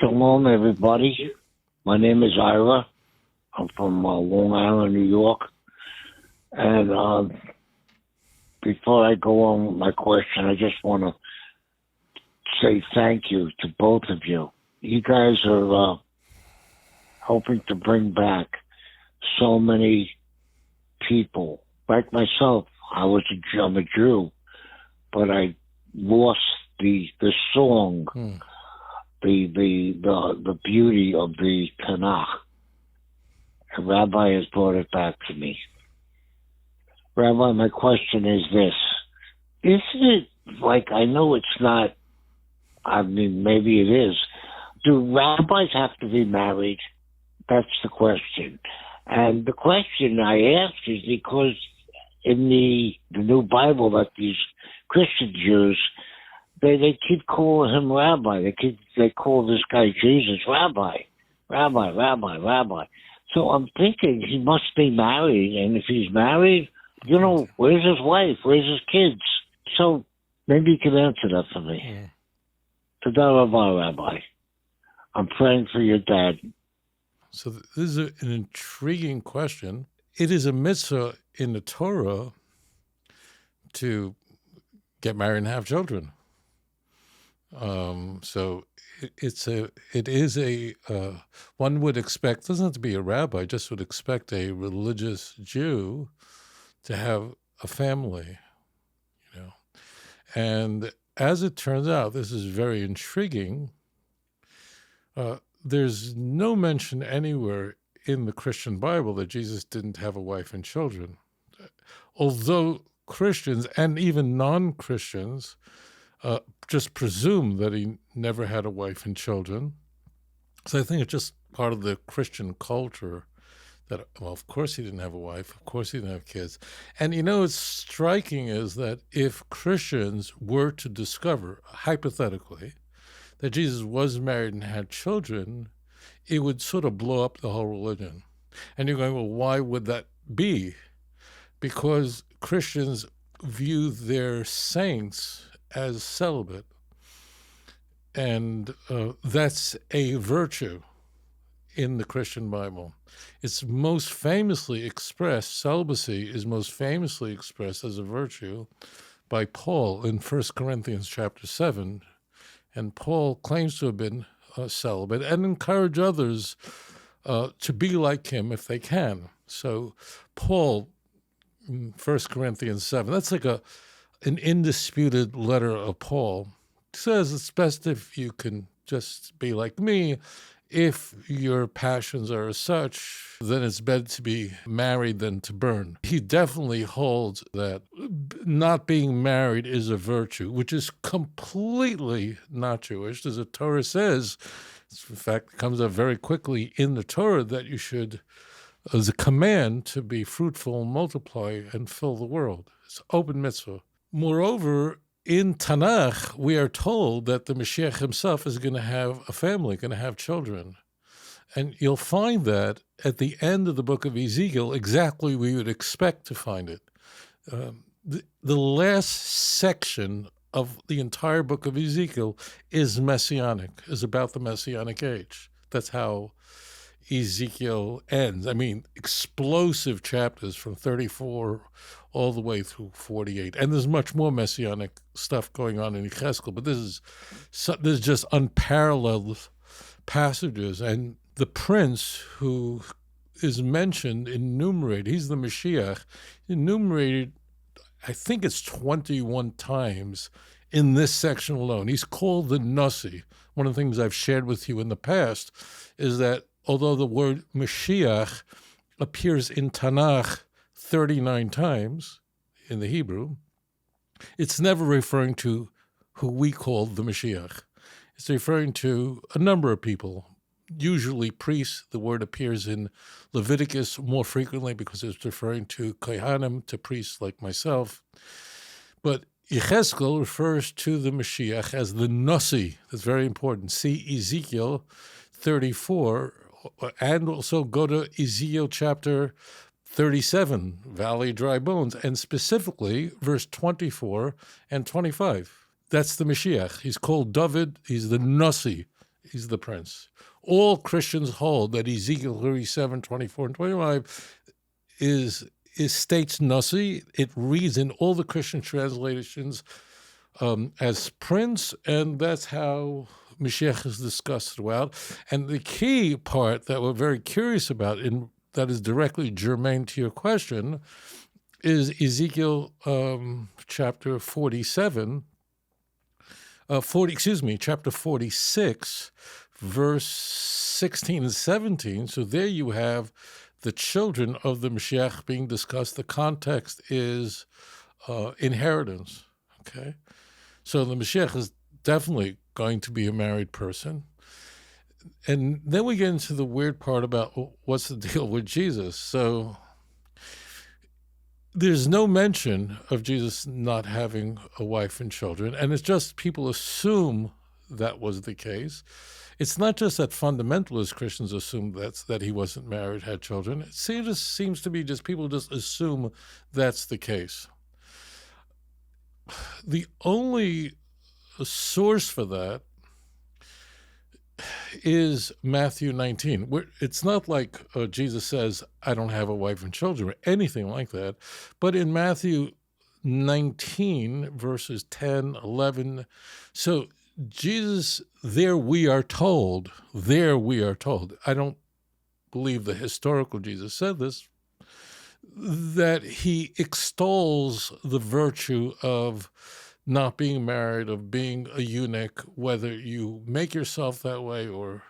Shalom, everybody. My name is Ira. I'm from Long Island, New York. And before I go on with my question, I just want to say thank you to both of you. You guys are helping to bring back so many people. Like myself, I'm a Jew, but I lost the song, the beauty of the Tanakh. And Rabbi has brought it back to me. Rabbi, my question is this. Isn't it like, I know it's not, I mean, maybe it is. Do rabbis have to be married? That's the question. And the question I ask is because in the new Bible that these Christian Jews, they keep calling him Rabbi. They call this guy Jesus Rabbi. So I'm thinking he must be married, and if he's married, where's his wife? Where's his kids? So maybe you can answer that for me. Yeah. Todah Rabbi, Rabbi. I'm praying for your dad. So this is an intriguing question. It is a mitzvah in the Torah to get married and have children. So it is a one would expect, doesn't have to be a rabbi, just would expect a religious Jew to have a family, And as it turns out, this is very intriguing. There's no mention anywhere in the Christian Bible that Jesus didn't have a wife and children. Although Christians and even non-Christians just presume that he never had a wife and children. So I think it's just part of the Christian culture that, well, of course he didn't have a wife, of course he didn't have kids. And what's striking is that if Christians were to discover, hypothetically, that Jesus was married and had children, it would sort of blow up the whole religion. And you're going, well, why would that be? Because Christians view their saints as celibate. And that's a virtue in the Christian Bible. It's most famously expressed, celibacy is most famously expressed as a virtue by Paul in 1 Corinthians chapter 7. And Paul claims to have been celibate and encourage others to be like him if they can. So Paul, in 1 Corinthians 7, that's like an indisputed letter of Paul. He says it's best if you can just be like me. If your passions are as such, then it's better to be married than to burn. He definitely holds that not being married is a virtue, which is completely not Jewish. As the Torah says, in fact, it comes up very quickly in the Torah that you should, as a command, to be fruitful and multiply and fill the world. It's open mitzvah. Moreover, in Tanakh, we are told that the Mashiach himself is going to have a family, going to have children. And you'll find that at the end of the book of Ezekiel, exactly where you would expect to find it. The last section of the entire book of Ezekiel is messianic, is about the messianic age. That's how Ezekiel ends. I mean, explosive chapters from 34 all the way through 48. And there's much more messianic stuff going on in Yechezkel, but this is just unparalleled passages. And the prince who is mentioned, enumerated, he's the Mashiach, enumerated, I think it's 21 times in this section alone. He's called the Nasi. One of the things I've shared with you in the past is that although the word Mashiach appears in Tanakh 39 times in the Hebrew, it's never referring to who we call the Mashiach. It's referring to a number of people, usually priests. The word appears in Leviticus more frequently because it's referring to Kohanim, to priests like myself. But Yechezkel refers to the Mashiach as the Nasi. That's very important. See Ezekiel 34, and also go to Ezekiel chapter 37, Valley of Dry Bones, and specifically verse 24 and 25. That's the Mashiach. He's called David. He's the Nasi He's the prince. All Christians hold that Ezekiel 37, 24, and 25 states Nasi. It reads in all the Christian translations as prince, and that's how Mashiach is discussed throughout. And the key part that we're very curious about, that is directly germane to your question, is Ezekiel chapter 47, chapter 46, verse 16 and 17. So there you have the children of the Mashiach being discussed. The context is inheritance, okay? So the Mashiach is definitely going to be a married person. And then we get into the weird part about what's the deal with Jesus. So there's no mention of Jesus not having a wife and children, and it's just people assume that was the case. It's not just that fundamentalist Christians assume that he wasn't married, had children. It just seems to be just people just assume that's the case. The only source for that is Matthew 19. It's not like Jesus says, I don't have a wife and children, or anything like that. But in Matthew 19, verses 10, 11, so Jesus, there we are told, I don't believe the historical Jesus said this, that he extols the virtue of not being married, of being a eunuch, whether you make yourself that way or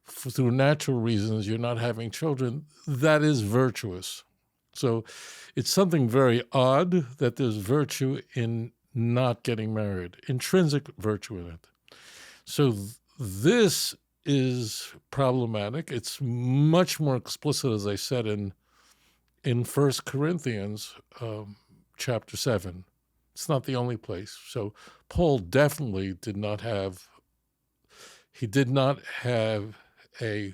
through natural reasons you're not having children, that is virtuous. So it's something very odd that there's virtue in not getting married, intrinsic virtue in it. So this is problematic. It's much more explicit, as I said, in 1 Corinthians chapter 7. It's not the only place. So Paul definitely did not have a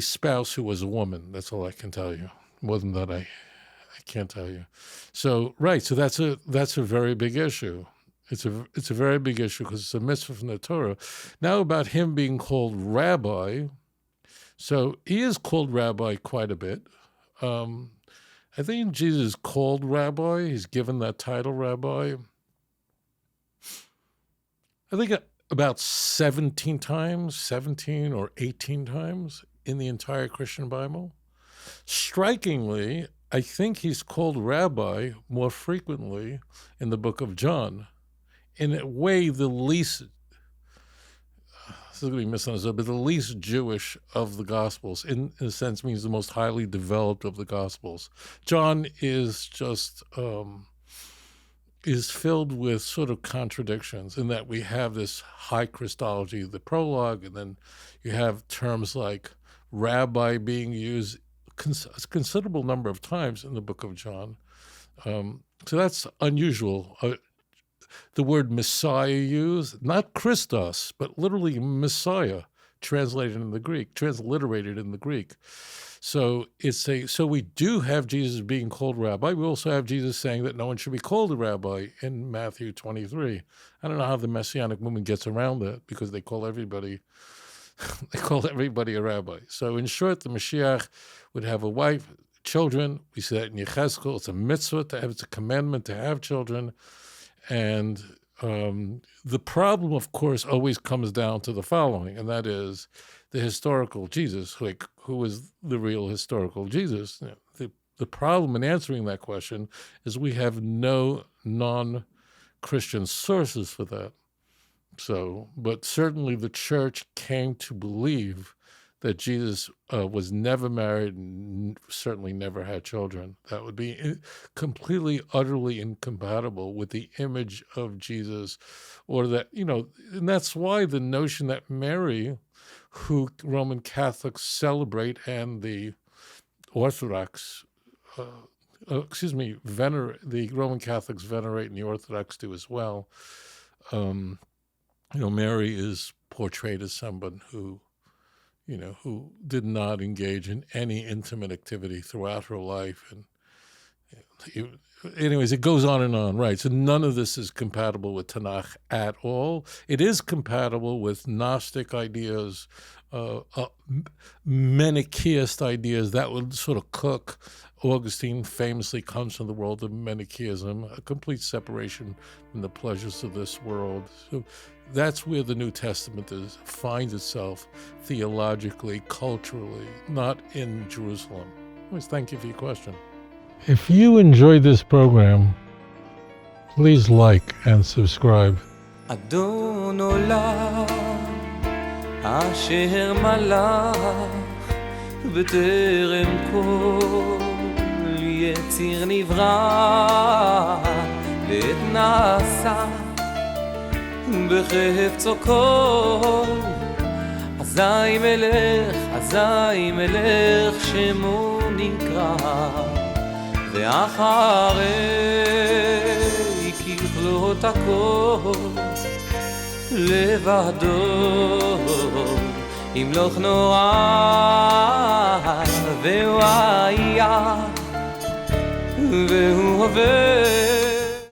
spouse who was a woman. That's all I can tell you. More than that, I can't tell you. So, right, so that's a very big issue. It's a very big issue because it's a mitzvah from the Torah. Now about him being called rabbi. So he is called rabbi quite a bit. I think Jesus is called rabbi. He's given that title rabbi. I think about 17 or 18 times in the entire Christian Bible. Strikingly, I think he's called rabbi more frequently in the book of John. In a way, the least, this is going to be misunderstood, but the least Jewish of the Gospels, in a sense, means the most highly developed of the Gospels. John is just, is filled with sort of contradictions in that we have this high Christology, the prologue, and then you have terms like rabbi being used a considerable number of times in the book of John. So that's unusual. The word Messiah used, not Christos, but literally Messiah, transliterated in the Greek. So so we do have Jesus being called rabbi. We also have Jesus saying that no one should be called a rabbi in Matthew 23. I don't know how the Messianic movement gets around that because they call everybody a rabbi. So in short, the Mashiach would have a wife, children. We see that in Yechezkel. It's a mitzvah it's a commandment to have children. And the problem, of course, always comes down to the following, and that is the historical Jesus, who is the real historical Jesus. The problem in answering that question is we have no non-Christian sources for that. So, but certainly the church came to believe that Jesus was never married and certainly never had children. That would be completely, utterly incompatible with the image of Jesus, or that, and that's why the notion that Mary, who Roman Catholics celebrate and the Orthodox, the Roman Catholics venerate and the Orthodox do as well. Mary is portrayed as someone who did not engage in any intimate activity throughout her life, Anyways, it goes on and on, right? So none of this is compatible with Tanakh at all. It is compatible with Gnostic ideas, Manichaeist ideas that would sort of cook. Augustine famously comes from the world of Manichaeism, a complete separation from the pleasures of this world. So that's where the New Testament finds itself theologically, culturally, not in Jerusalem. Anyways, thank you for your question. If you enjoyed this program, please like and subscribe. אדון עולם אשר מלך בטרם כל יציר נברא ועת נעשה בחפצו כל אזי מלך שמו נקרא ואחרי ככלות הכל לבדו ימלוך נורא והוא היה והוא עובד